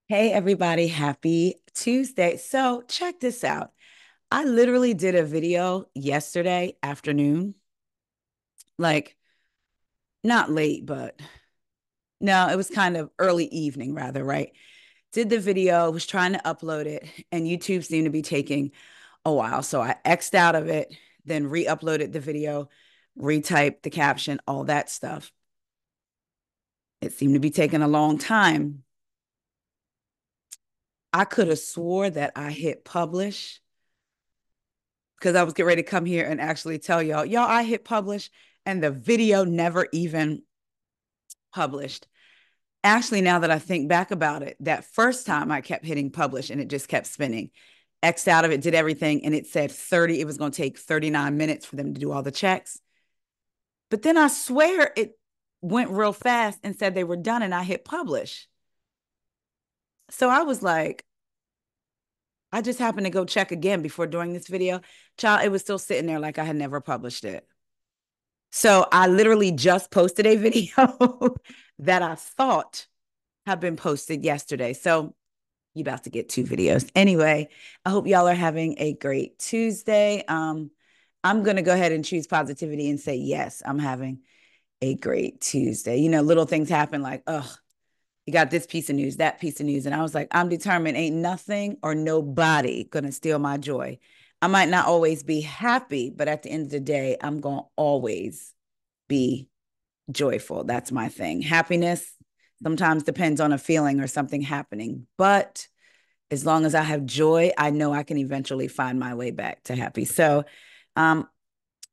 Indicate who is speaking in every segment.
Speaker 1: Hey, everybody, happy Tuesday. So, check this out. I literally did a video yesterday afternoon, like not late, but no, it was kind of early evening, rather, right? Did the video, was trying to upload it, and YouTube seemed to be taking a while. So, I X'd out of it, then re uploaded the video, retyped the caption, all that stuff. It seemed to be taking a long time. I could have swore that I hit publish because I was getting ready to come here and actually tell y'all, I hit publish and the video never even published. Actually, now that I think back about it, that first time I kept hitting publish and it just kept spinning. X'd out of it, did everything, and it said 30, it was going to take 39 minutes for them to do all the checks. But then I swear it went real fast and said they were done, and I hit publish. So I was like, I just happened to go check again before doing this video. Child, it was still sitting there like I had never published it. So I literally just posted a video that I thought had been posted yesterday. So you about to get two videos. Anyway, I hope y'all are having a great Tuesday. I'm gonna go ahead and choose positivity and say yes, I'm having a great Tuesday. Little things happen like, oh, you got this piece of news, that piece of news. And I was like, I'm determined, ain't nothing or nobody gonna steal my joy. I might not always be happy, but at the end of the day, I'm gonna always be joyful. That's my thing. Happiness sometimes depends on a feeling or something happening. But as long as I have joy, I know I can eventually find my way back to happy. So um,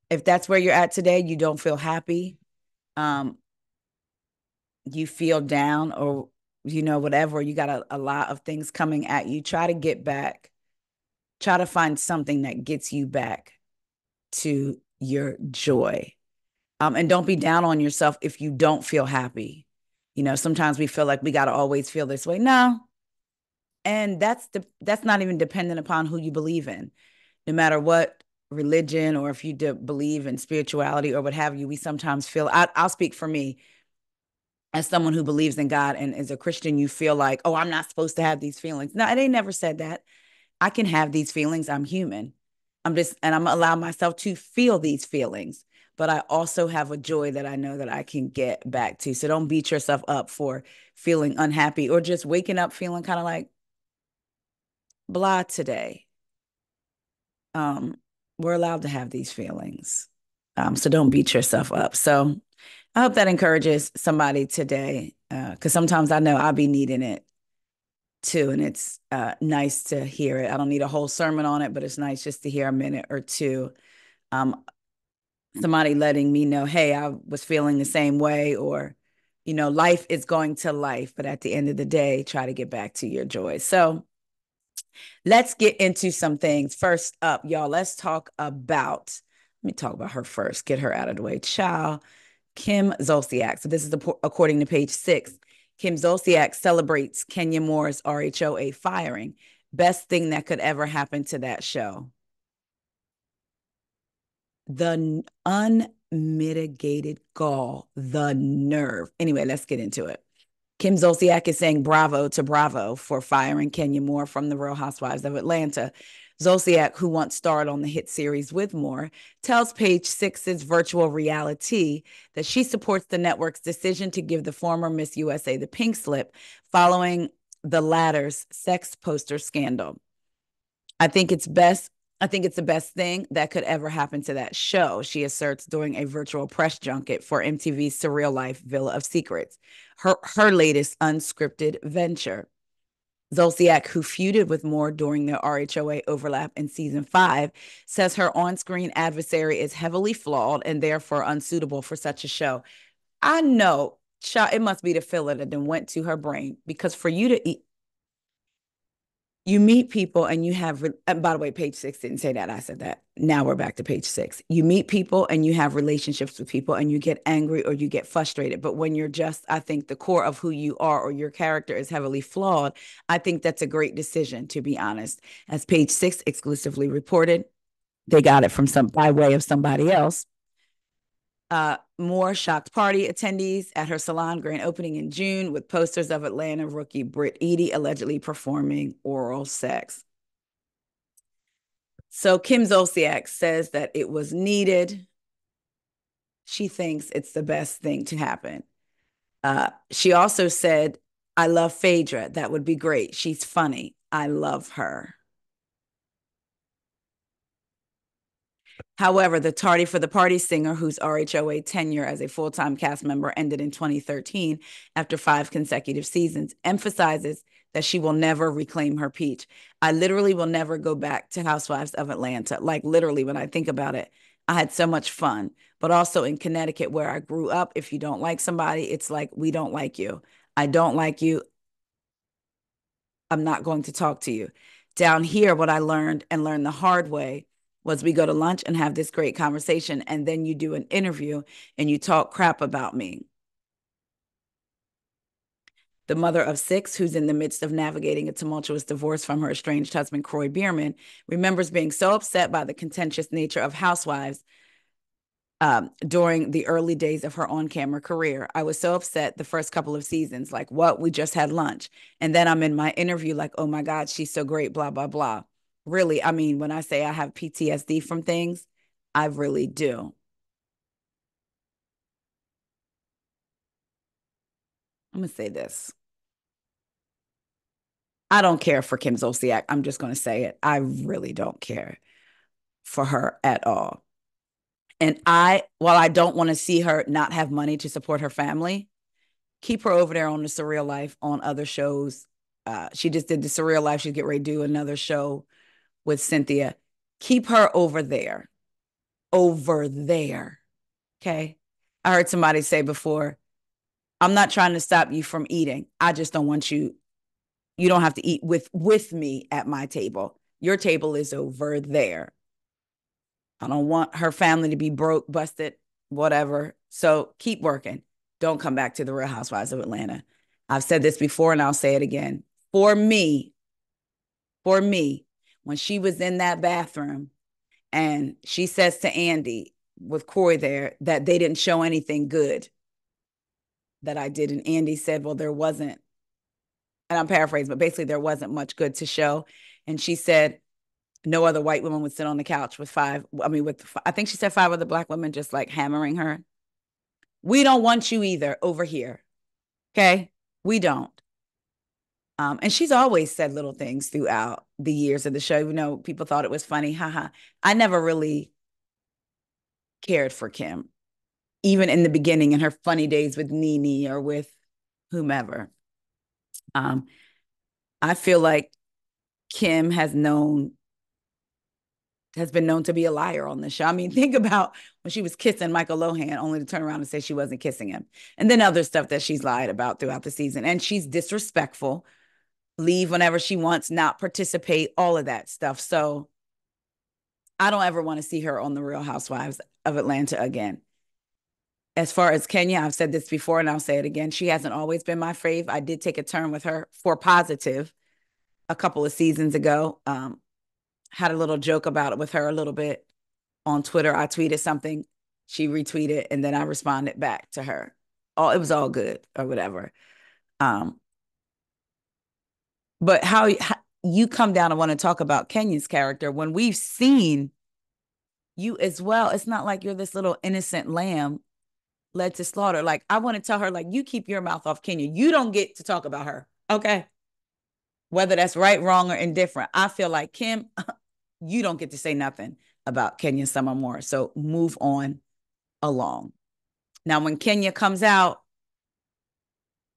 Speaker 1: if that's where you're at today, you don't feel happy, um, you feel down or whatever, you got a lot of things coming at you, try to get back, try to find something that gets you back to your joy. And don't be down on yourself if you don't feel happy. Sometimes we feel like we got to always feel this way. No. And that's not even dependent upon who you believe in. No matter what religion or if you believe in spirituality or what have you, we sometimes feel, I'll speak for me as someone who believes in God and is a Christian, you feel like, oh, I'm not supposed to have these feelings. No, they never said that. I can have these feelings. I'm human. And I'm allow myself to feel these feelings. But I also have a joy that I know that I can get back to. So don't beat yourself up for feeling unhappy or just waking up feeling kind of like blah today. Um, we're allowed to have these feelings. So don't beat yourself up. So I hope that encourages somebody today. Because sometimes I know I'll be needing it too. And it's nice to hear it. I don't need a whole sermon on it, but it's nice just to hear a minute or two. Um, Somebody letting me know, hey, I was feeling the same way, or, life is going to life. But at the end of the day, try to get back to your joy. So let's get into some things. First up, y'all, let me talk about her first, get her out of the way. Child, Kim Zolciak. So this is according to page 6. Kim Zolciak celebrates Kenya Moore's RHOA firing. Best thing that could ever happen to that show. The unmitigated gall, the nerve. Anyway, let's get into it. Kim Zolciak is saying bravo to Bravo for firing Kenya Moore from the Real Housewives of Atlanta. Zolciak, who once starred on the hit series with Moore, tells Page Six's Virtual Reality that she supports the network's decision to give the former Miss USA the pink slip following the latter's sex poster scandal. I think it's best. I think it's the best thing that could ever happen to that show, she asserts during a virtual press junket for MTV's Surreal Life Villa of Secrets, her latest unscripted venture. Zolciak, who feuded with Moore during the RHOA overlap in season 5, says her on screen adversary is heavily flawed and therefore unsuitable for such a show. I know, it must be the filler that then went to her brain because for you to eat, you meet people and you have, and by the way, page 6 didn't say that. I said that. Now we're back to page 6. You meet people and you have relationships with people and you get angry or you get frustrated. But when you're just, I think the core of who you are or your character is heavily flawed, I think that's a great decision, to be honest. As page 6 exclusively reported, they got it from by way of somebody else. More shocked party attendees at her salon grand opening in June with posters of Atlanta rookie Britt Eady allegedly performing oral sex. So Kim Zolciak says that it was needed. She thinks it's the best thing to happen. She also said, I love Phaedra. That would be great. She's funny. I love her. However, the tardy for the party singer, whose RHOA tenure as a full-time cast member ended in 2013 after 5 consecutive seasons, emphasizes that she will never reclaim her peach. I literally will never go back to Housewives of Atlanta. Like literally, when I think about it, I had so much fun. But also in Connecticut, where I grew up, if you don't like somebody, it's like, we don't like you. I don't like you. I'm not going to talk to you. Down here, what I learned and learned the hard way was we go to lunch and have this great conversation, and then you do an interview and you talk crap about me. The mother of 6, who's in the midst of navigating a tumultuous divorce from her estranged husband, Croy Bierman, remembers being so upset by the contentious nature of Housewives during the early days of her on-camera career. I was so upset the first couple of seasons, like, what? We just had lunch. And then I'm in my interview like, oh my God, she's so great, blah, blah, blah. Really, I mean, when I say I have PTSD from things, I really do. I'm going to say this. I don't care for Kim Zolciak. I'm just going to say it. I really don't care for her at all. And while I don't want to see her not have money to support her family, keep her over there on the Surreal Life on other shows. She just did the Surreal Life. She'd get ready to do another show with Cynthia. Keep her over there. Over there. Okay. I heard somebody say before, I'm not trying to stop you from eating. I just don't want you. You don't have to eat with me at my table. Your table is over there. I don't want her family to be broke, busted, whatever. So keep working. Don't come back to the Real Housewives of Atlanta. I've said this before and I'll say it again. For me, when she was in that bathroom and she says to Andy with Corey there that they didn't show anything good that I did. And Andy said, well, there wasn't, and I'm paraphrasing, but basically there wasn't much good to show. And she said, no other white woman would sit on the couch with I think she said 5 other black women just like hammering her. We don't want you either over here. Okay. We don't. And she's always said little things throughout the years of the show. You know, people thought it was funny. Haha. I never really cared for Kim, even in the beginning in her funny days with Nene or with whomever. I feel like Kim has been known to be a liar on the show. I mean, think about when she was kissing Michael Lohan, only to turn around and say she wasn't kissing him. And then other stuff that she's lied about throughout the season. And she's disrespectful, leave whenever she wants, not participate, all of that stuff. So I don't ever want to see her on the Real Housewives of Atlanta again. As far as Kenya, I've said this before and I'll say it again. She hasn't always been my fave. I did take a turn with her for positive a couple of seasons ago. Had a little joke about it with her a little bit on Twitter. I tweeted something, she retweeted, and then I responded back to her. It was all good or whatever. But how you come down and want to talk about Kenya's character when we've seen you as well. It's not like you're this little innocent lamb led to slaughter. Like, I want to tell her, like, you keep your mouth off Kenya. You don't get to talk about her. Okay. Whether that's right, wrong, or indifferent. I feel like Kim, you don't get to say nothing about Kenya Summer Moore. So move on along. Now, when Kenya comes out,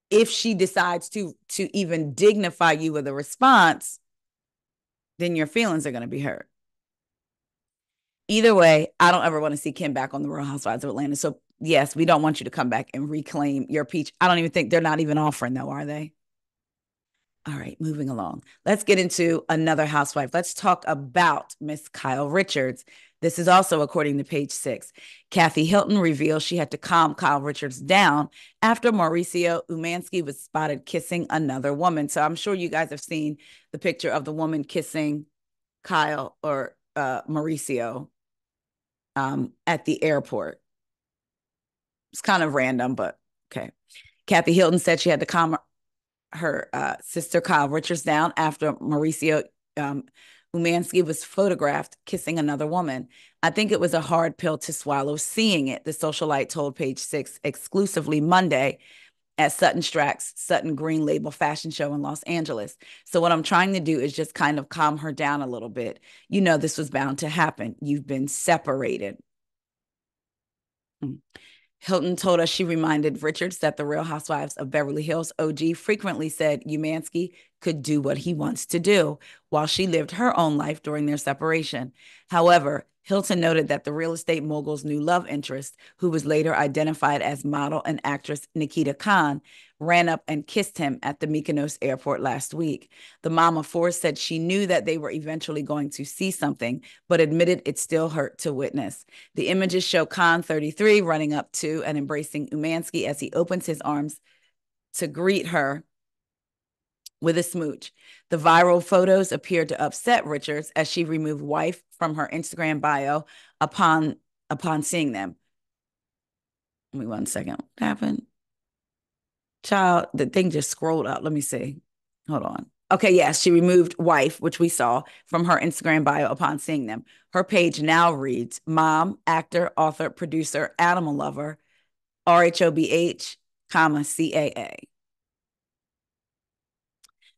Speaker 1: if she decides to even dignify you with a response, then your feelings are going to be hurt. Either way, I don't ever want to see Kim back on the Real Housewives of Atlanta. So yes, we don't want you to come back and reclaim your peach. I don't even think they're not even offering though, are they? All right, moving along. Let's get into another housewife. Let's talk about Miss Kyle Richards. This is also according to Page 6. Kathy Hilton reveals she had to calm Kyle Richards down after Mauricio Umansky was spotted kissing another woman. So I'm sure you guys have seen the picture of the woman kissing Kyle or Mauricio at the airport. It's kind of random, but okay. Kathy Hilton said she had to calm her sister Kyle Richards down after Mauricio um, Umansky was photographed kissing another woman. I think it was a hard pill to swallow seeing it, the socialite told Page Six exclusively Monday at Sutton Strack's Sutton Green Label fashion show in Los Angeles. So what I'm trying to do is just kind of calm her down a little bit. You know, this was bound to happen. You've been separated. Hilton told us she reminded Richards that the Real Housewives of Beverly Hills OG frequently said Umansky could do what he wants to do while she lived her own life during their separation. However, Hilton noted that the real estate mogul's new love interest, who was later identified as model and actress Nikita Khan, ran up and kissed him at the Mykonos airport last week. The mom of four said she knew that they were eventually going to see something, but admitted it still hurt to witness. The images show Khan, 33, running up to and embracing Umansky as he opens his arms to greet her with a smooch. The viral photos appeared to upset Richards as she removed wife from her Instagram bio upon seeing them. Give me 1 second. What happened? Child, the thing just scrolled up. Let me see. Hold on. Okay, yes, she removed wife, which we saw, from her Instagram bio upon seeing them. Her page now reads mom, actor, author, producer, animal lover, RHOBH, CAA.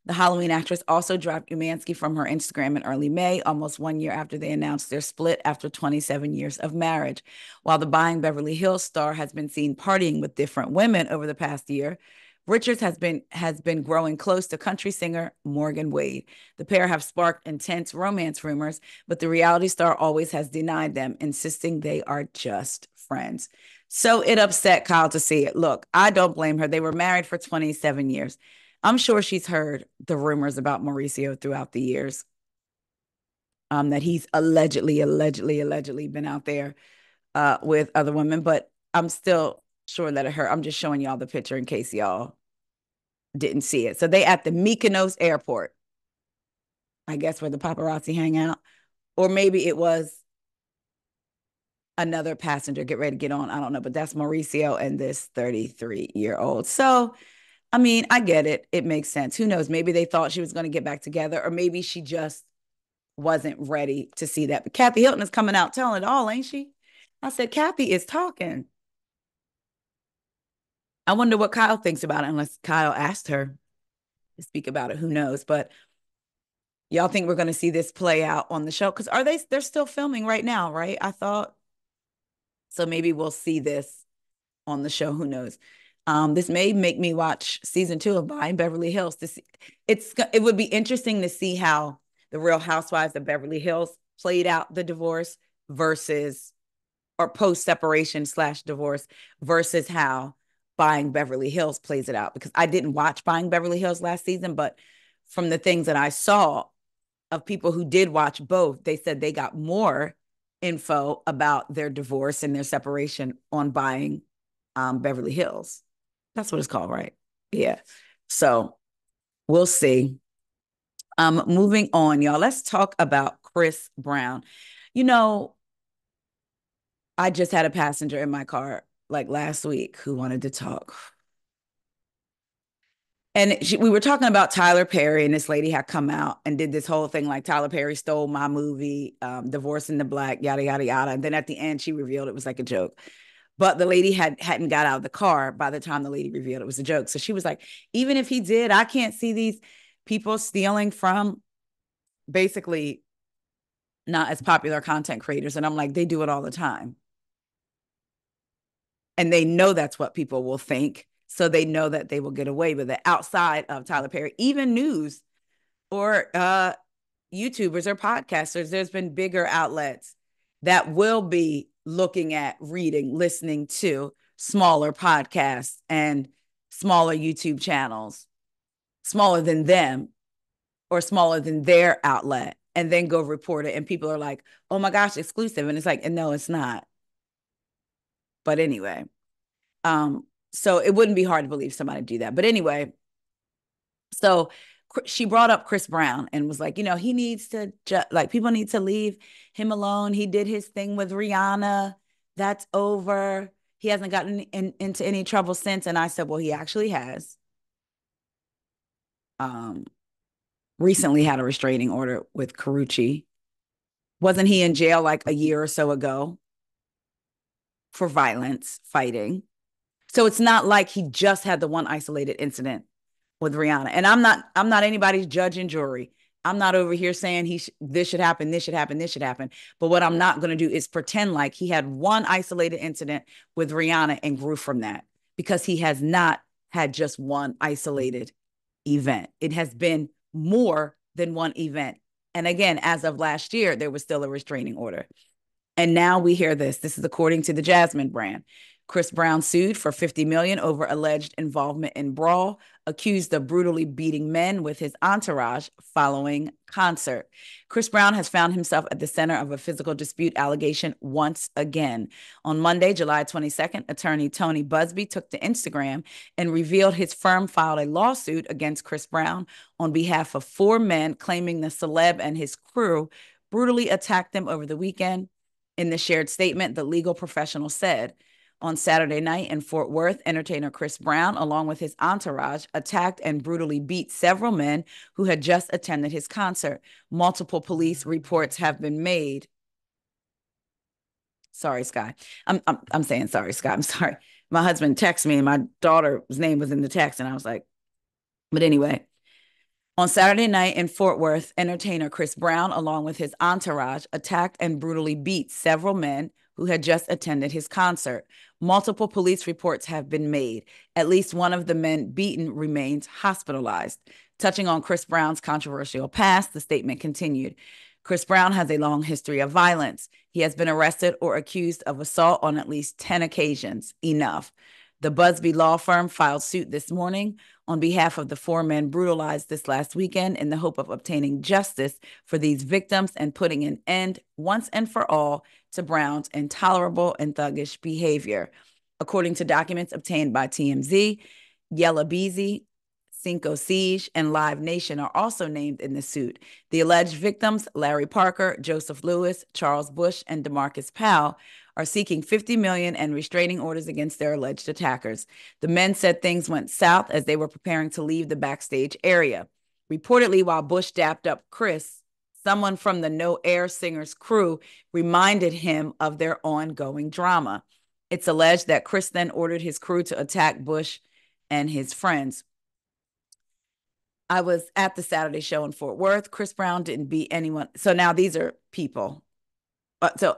Speaker 1: The Halloween actress also dropped Umansky from her Instagram in early May, almost 1 year after they announced their split after 27 years of marriage. While the Buying Beverly Hills star has been seen partying with different women over the past year, Richards has been growing close to country singer Morgan Wade. The pair have sparked intense romance rumors, but the reality star always has denied them, insisting they are just friends. So it upset Kyle to see it. Look, I don't blame her. They were married for 27 years. I'm sure she's heard the rumors about Mauricio throughout the years, that he's allegedly been out there with other women, but I'm still sure that it hurt. I'm just showing y'all the picture in case y'all didn't see it. So they at the Mykonos airport, I guess, where the paparazzi hang out, or maybe it was another passenger get ready to get on. I don't know, but that's Mauricio and this 33-year-old. So I mean, I get it. It makes sense. Who knows? Maybe they thought she was going to get back together, or maybe she just wasn't ready to see that. But Kathy Hilton is coming out telling it all, ain't she? I said, Kathy is talking. I wonder what Kyle thinks about it, unless Kyle asked her to speak about it. Who knows? But y'all think we're going to see this play out on the show? Because they're still filming right now, right? I thought. So maybe we'll see this on the show. Who knows? This may make me watch season 2 of Buying Beverly Hills. It would be interesting to see how the Real Housewives of Beverly Hills played out the divorce versus, or post separation / divorce, versus how Buying Beverly Hills plays it out. Because I didn't watch Buying Beverly Hills last season, but from the things that I saw of people who did watch both, they said they got more info about their divorce and their separation on Buying Beverly Hills. That's what it's called, right? Yeah. So we'll see. Moving on, y'all. Let's talk about Chris Brown. You know, I just had a passenger in my car like last week who wanted to talk. And we were talking about Tyler Perry, and this lady had come out and did this whole thing like Tyler Perry stole my movie, Divorce in the Black, yada, yada, yada. And then at the end, she revealed it was like a joke. But the lady hadn't got out of the car by the time the lady revealed it was a joke. So she was like, even if he did, I can't see these people stealing from basically not as popular content creators. And I'm like, they do it all the time. And they know that's what people will think. So they know that they will get away with it outside of Tyler Perry, even news or YouTubers or podcasters. There's been bigger outlets that will be looking at, reading, listening to smaller podcasts and smaller YouTube channels, smaller than them or smaller than their outlet, and then go report it. And people are like, oh my gosh, exclusive. And it's like, and no, it's not. But anyway, so it wouldn't be hard to believe somebody do that. But anyway, so she brought up Chris Brown and was like, you know, he needs to like, people need to leave him alone. He did his thing with Rihanna. That's over. he hasn't gotten into any trouble since. And I said, well, he actually has. Recently had a restraining order with Carucci. Wasn't he in jail like a year or so ago for violence, fighting? So it's not like he just had the one isolated incident with Rihanna. And I'm not anybody's judge and jury. I'm not over here saying this should happen, this should happen, this should happen. But what I'm not going to do is pretend like he had one isolated incident with Rihanna and grew from that, because he has not had just one isolated event. It has been more than one event. And again, as of last year, there was still a restraining order. And now we hear this. This is according to the Jasmine brand. Chris Brown sued for $50 million over alleged involvement in brawl, accused of brutally beating men with his entourage following concert. Chris Brown has found himself at the center of a physical dispute allegation once again. On Monday, July 22nd, attorney Tony Busby took to Instagram and revealed his firm filed a lawsuit against Chris Brown on behalf of 4 men, claiming the celeb and his crew brutally attacked them over the weekend. In the shared statement, the legal professional said, on Saturday night in Fort Worth, entertainer Chris Brown, along with his entourage, attacked and brutally beat several men who had just attended his concert. Multiple police reports have been made. Sorry, Sky. I'm saying sorry, Sky. I'm sorry. My husband texted me and my daughter's name was in the text, and I was like, but anyway. On Saturday night in Fort Worth, entertainer Chris Brown, along with his entourage, attacked and brutally beat several men who had just attended his concert. Multiple police reports have been made. At least one of the men beaten remains hospitalized. Touching on Chris Brown's controversial past, the statement continued. Chris Brown has a long history of violence. He has been arrested or accused of assault on at least 10 occasions. Enough. The Busby law firm filed suit this morning on behalf of the 4 men brutalized this last weekend in the hope of obtaining justice for these victims and putting an end once and for all to Brown's intolerable and thuggish behavior. According to documents obtained by TMZ, Yella Beezy, Cinco Siege, and Live Nation are also named in the suit. The alleged victims, Larry Parker, Joseph Lewis, Charles Bush, and DeMarcus Powell, are seeking $50 million and restraining orders against their alleged attackers. The men said things went south as they were preparing to leave the backstage area. Reportedly, while Bush dapped up Chris, someone from the No Air Singers crew reminded him of their ongoing drama. It's alleged that Chris then ordered his crew to attack Bush and his friends. I was at the Saturday show in Fort Worth. Chris Brown didn't beat anyone. So now these are people.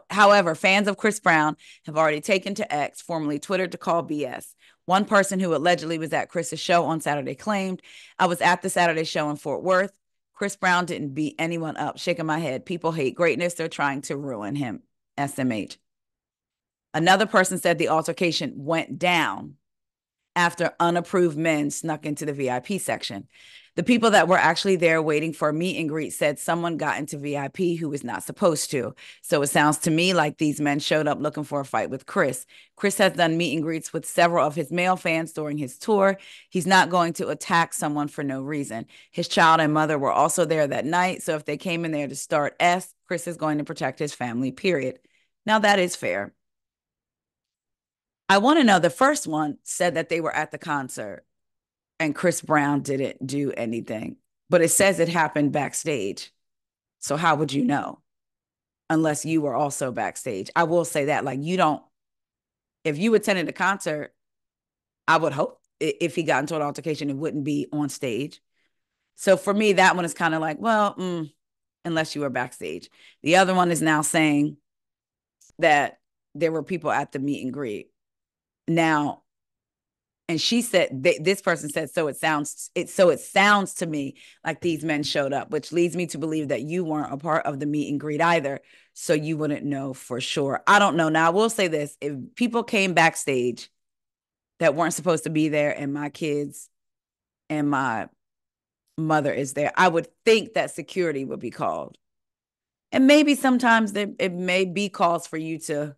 Speaker 1: However, fans of Chris Brown have already taken to X, formerly Twitter, to call BS. One person who allegedly was at Chris's show on Saturday claimed, I was at the Saturday show in Fort Worth. Chris Brown didn't beat anyone up. Shaking my head. People hate greatness. They're trying to ruin him. SMH. Another person said the altercation went down after unapproved men snuck into the VIP section. The people that were actually there waiting for a meet and greet said someone got into VIP who was not supposed to. So it sounds to me like these men showed up looking for a fight with Chris. Chris has done meet and greets with several of his male fans during his tour. He's not going to attack someone for no reason. His child and mother were also there that night. So if they came in there to start S, Chris is going to protect his family, period. Now that is fair. I want to know, the first one said that they were at the concert and Chris Brown didn't do anything, but it says it happened backstage. So how would you know? Unless you were also backstage. I will say that, like, if you attended the concert, I would hope if he got into an altercation, it wouldn't be on stage. So for me, that one is kind of like, well, unless you were backstage. The other one is now saying that there were people at the meet and greet. Now, and she said, this person said, so it sounds to me like these men showed up, which leads me to believe that you weren't a part of the meet and greet either. So you wouldn't know for sure. I don't know. Now, I will say this. If people came backstage that weren't supposed to be there and my kids and my mother is there, I would think that security would be called. And maybe sometimes it may be calls for you to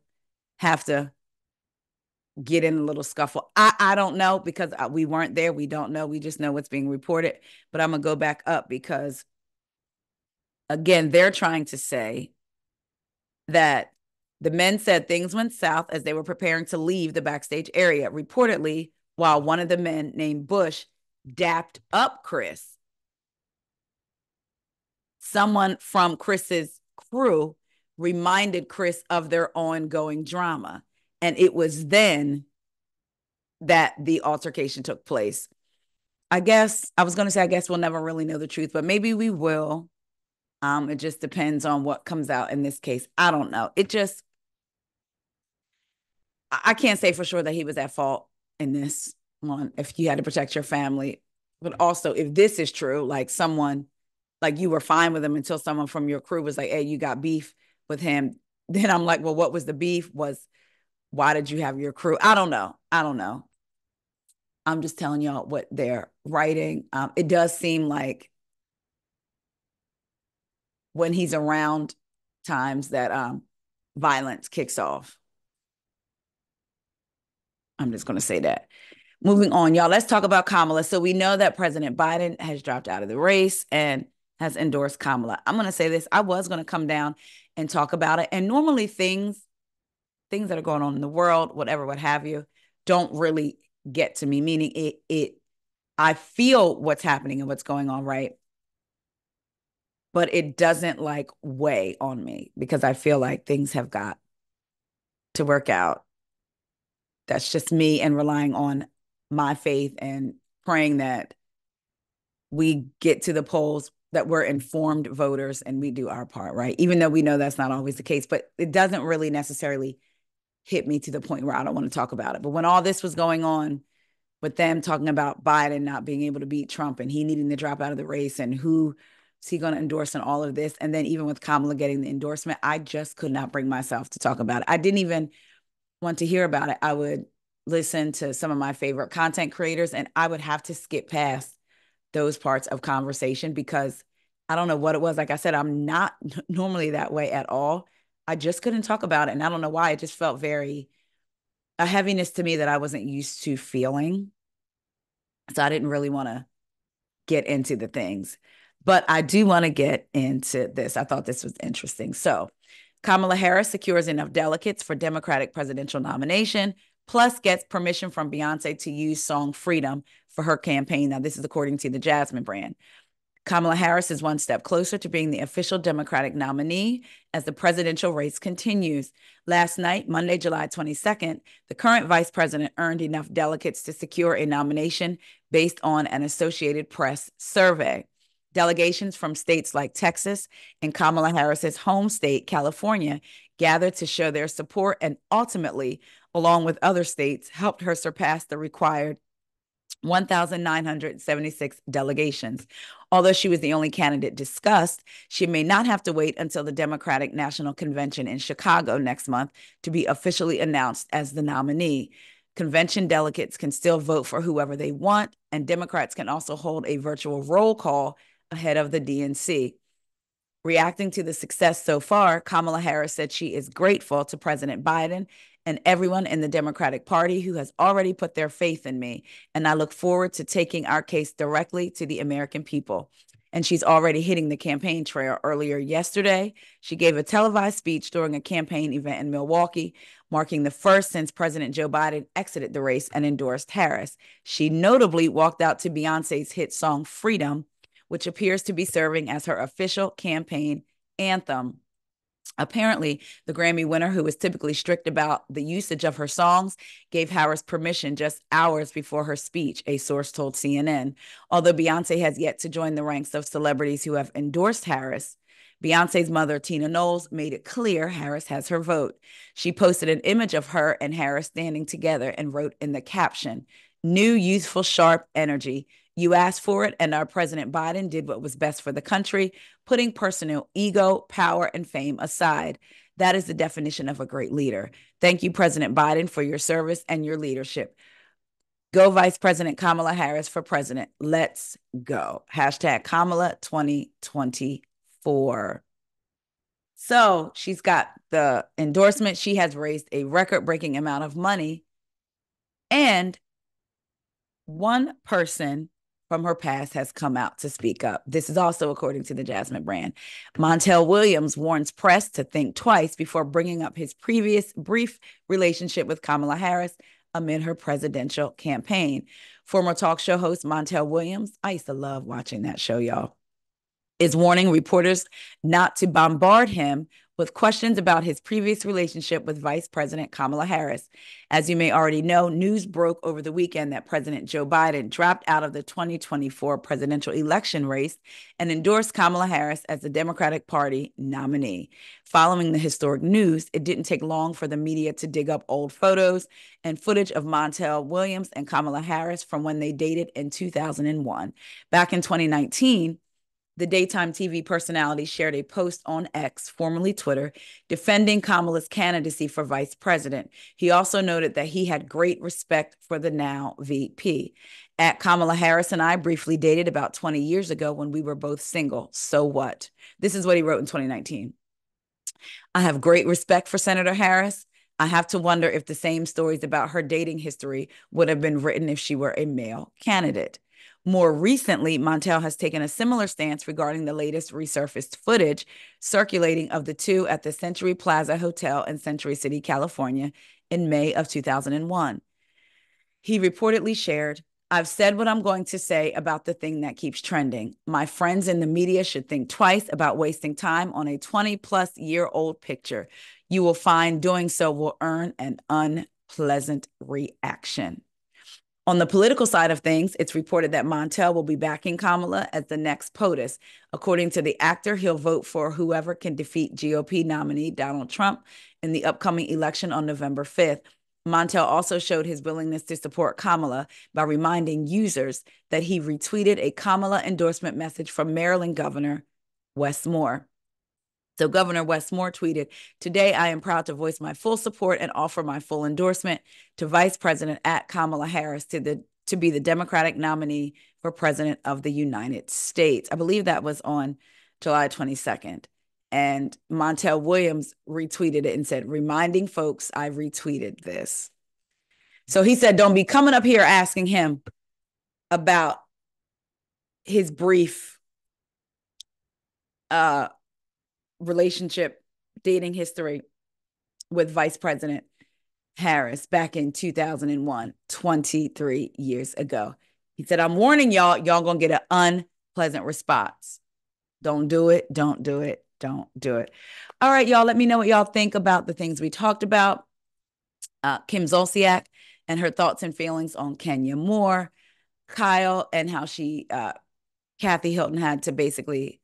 Speaker 1: have to get in a little scuffle. I don't know, because we weren't there. We don't know. We just know what's being reported. But I'm going to go back up because, again, they're trying to say that The men said things went south as they were preparing to leave the backstage area. Reportedly, while one of the men named Bush dapped up Chris, someone from Chris's crew reminded Chris of their ongoing drama. And it was then that the altercation took place. I guess I was going to say, I guess we'll never really know the truth, but maybe we will. It just depends on what comes out in this case. I don't know. I can't say for sure that he was at fault in this one, if you had to protect your family. But also, if this is true, like someone, like you were fine with him until someone from your crew was like, hey, you got beef with him. Then I'm like, well, what was the beef? Why did you have your crew? I don't know. I don't know. I'm just telling y'all what they're writing. It does seem like when he's around times that violence kicks off. I'm just going to say that. Moving on, y'all, let's talk about Kamala. So we know that President Biden has dropped out of the race and has endorsed Kamala. I'm going to say this. I was going to come down and talk about it. And normally things that are going on in the world, whatever, what have you, don't really get to me, meaning I feel what's happening and what's going on, right? But it doesn't like weigh on me because I feel like things have got to work out. That's just me and relying on my faith and praying that we get to the polls, that we're informed voters and we do our part, right? Even though we know that's not always the case, but it doesn't really necessarily hit me to the point where I don't want to talk about it. But when all this was going on with them talking about Biden not being able to beat Trump and he needing to drop out of the race and who is he going to endorse in all of this, and then even with Kamala getting the endorsement, I just could not bring myself to talk about it. I didn't even want to hear about it. I would listen to some of my favorite content creators and I would have to skip past those parts of conversation because I don't know what it was. Like I said, I'm not normally that way at all. I just couldn't talk about it. And I don't know why. It just felt a heaviness to me that I wasn't used to feeling. So I didn't really want to get into the things, but I do want to get into this. I thought this was interesting. So Kamala Harris secures enough delegates for Democratic presidential nomination, plus gets permission from Beyonce to use song Freedom for her campaign. Now, this is according to the Jasmine brand. Kamala Harris is one step closer to being the official Democratic nominee as the presidential race continues. Last night, Monday, July 22nd, the current vice president earned enough delegates to secure a nomination based on an Associated Press survey. Delegations from states like Texas and Kamala Harris's home state, California, gathered to show their support and ultimately, along with other states, helped her surpass the required 1,976 delegations. Although she was the only candidate discussed, she may not have to wait until the Democratic National Convention in Chicago next month to be officially announced as the nominee. Convention delegates can still vote for whoever they want, and Democrats can also hold a virtual roll call ahead of the DNC. Reacting to the success so far, Kamala Harris said she is grateful to President Biden and everyone in the Democratic Party who has already put their faith in me, and I look forward to taking our case directly to the American people. And she's already hitting the campaign trail. Earlier yesterday, she gave a televised speech during a campaign event in Milwaukee, marking the first since President Joe Biden exited the race and endorsed Harris. She notably walked out to Beyonce's hit song Freedom, which appears to be serving as her official campaign anthem. Apparently, the Grammy winner, who is typically strict about the usage of her songs, gave Harris permission just hours before her speech, a source told CNN. Although Beyonce has yet to join the ranks of celebrities who have endorsed Harris, Beyonce's mother, Tina Knowles, made it clear Harris has her vote. She posted an image of her and Harris standing together and wrote in the caption, "New, youthful, sharp energy. You asked for it, and our President Biden did what was best for the country, putting personal ego, power, and fame aside. That is the definition of a great leader. Thank you, President Biden, for your service and your leadership. Go Vice President Kamala Harris for president. Let's go. Hashtag Kamala 2024. So she's got the endorsement. She has raised a record-breaking amount of money. And one person from her past has come out to speak up. This is also according to the Jasmine brand. Montell Williams warns press to think twice before bringing up his previous brief relationship with Kamala Harris amid her presidential campaign. Former talk show host Montell Williams, I used to love watching that show, y'all, is warning reporters not to bombard him with questions about his previous relationship with Vice President Kamala Harris. As you may already know, news broke over the weekend that President Joe Biden dropped out of the 2024 presidential election race and endorsed Kamala Harris as the Democratic Party nominee. Following the historic news, it didn't take long for the media to dig up old photos and footage of Montell Williams and Kamala Harris from when they dated in 2001. Back in 2019, the daytime TV personality shared a post on X, formerly Twitter, defending Kamala's candidacy for vice president. He also noted that he had great respect for the now VP. At Kamala Harris and I briefly dated about 20 years ago when we were both single. So what? This is what he wrote in 2019. I have great respect for Senator Harris. I have to wonder if the same stories about her dating history would have been written if she were a male candidate. More recently, Montell has taken a similar stance regarding the latest resurfaced footage circulating of the two at the Century Plaza Hotel in Century City, California, in May of 2001. He reportedly shared, I've said what I'm going to say about the thing that keeps trending. My friends in the media should think twice about wasting time on a 20-plus-year-old picture. You will find doing so will earn an unpleasant reaction. On the political side of things, it's reported that Montell will be backing Kamala as the next POTUS. According to the actor, he'll vote for whoever can defeat GOP nominee Donald Trump in the upcoming election on November 5th. Montell also showed his willingness to support Kamala by reminding users that he retweeted a Kamala endorsement message from Maryland Governor Wes Moore. So Governor Wes Moore tweeted, today I am proud to voice my full support and offer my full endorsement to Vice President at Kamala Harris to be the Democratic nominee for President of the United States. I believe that was on July 22nd. And Montell Williams retweeted it and said, reminding folks I retweeted this. So he said, don't be coming up here asking him about his brief relationship, dating history with Vice President Harris back in 2001, 23 years ago. He said, I'm warning y'all, y'all gonna get an unpleasant response. Don't do it, don't do it, don't do it. All right, y'all, let me know what y'all think about the things we talked about. Kim Zolciak and her thoughts and feelings on Kenya Moore, Kyle, and how Kathy Hilton had to basically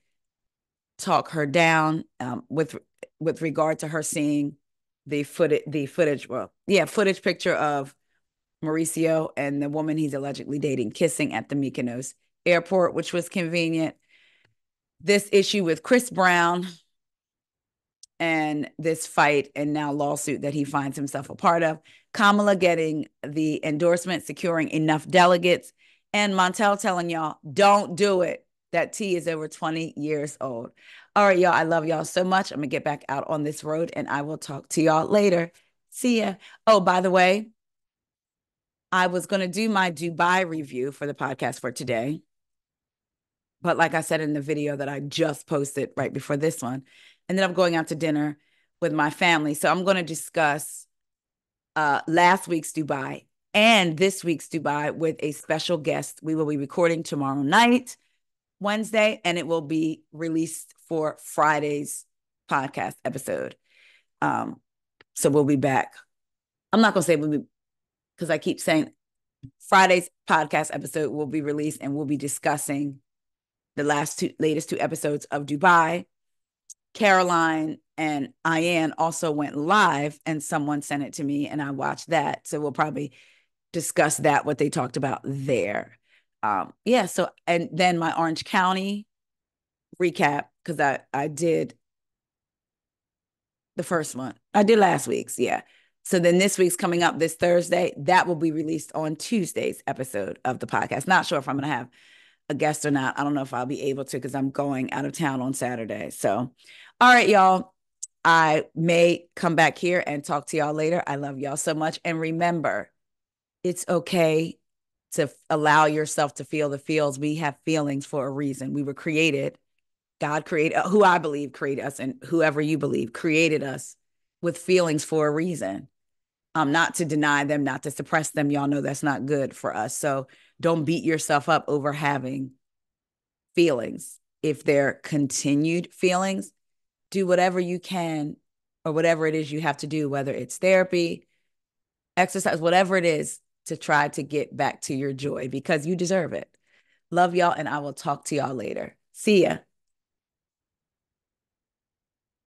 Speaker 1: talk her down with regard to her seeing the footage picture of Mauricio and the woman he's allegedly dating kissing at the Mykonos airport, which was convenient. This issue with Chris Brown and this fight and now lawsuit that he finds himself a part of, Kamala getting the endorsement, securing enough delegates, and Montell telling y'all, don't do it. That tea is over 20 years old. All right, y'all, I love y'all so much. I'm going to get back out on this road, and I will talk to y'all later. See ya. Oh, by the way, I was going to do my Dubai review for the podcast for today. But like I said in the video that I just posted right before this one, and then I'm going out to dinner with my family. So I'm going to discuss last week's Dubai and this week's Dubai with a special guest. We will be recording tomorrow night, Wednesday, and it will be released for Friday's podcast episode. So we'll be back. I'm not going to say we'll be, because I keep saying Friday's podcast episode will be released and we'll be discussing the latest two episodes of Dubai. Caroline and Ian also went live and someone sent it to me and I watched that. So we'll probably discuss that, what they talked about there. So, and then my Orange County recap, because I did the first one. I did last week's, yeah. So then this week's coming up this Thursday. That will be released on Tuesday's episode of the podcast. Not sure if I'm going to have a guest or not. I don't know if I'll be able to because I'm going out of town on Saturday. So, all right, y'all. I may come back here and talk to y'all later. I love y'all so much. And remember, it's okay to allow yourself to feel the feels. We have feelings for a reason. We were created. God created, who I believe created us, and whoever you believe created us with feelings for a reason. Not to deny them, not to suppress them. Y'all know that's not good for us. So don't beat yourself up over having feelings. If they're continued feelings, do whatever you can or whatever it is you have to do, whether it's therapy, exercise, whatever it is, to try to get back to your joy because you deserve it. Love y'all, and I will talk to y'all later. See ya.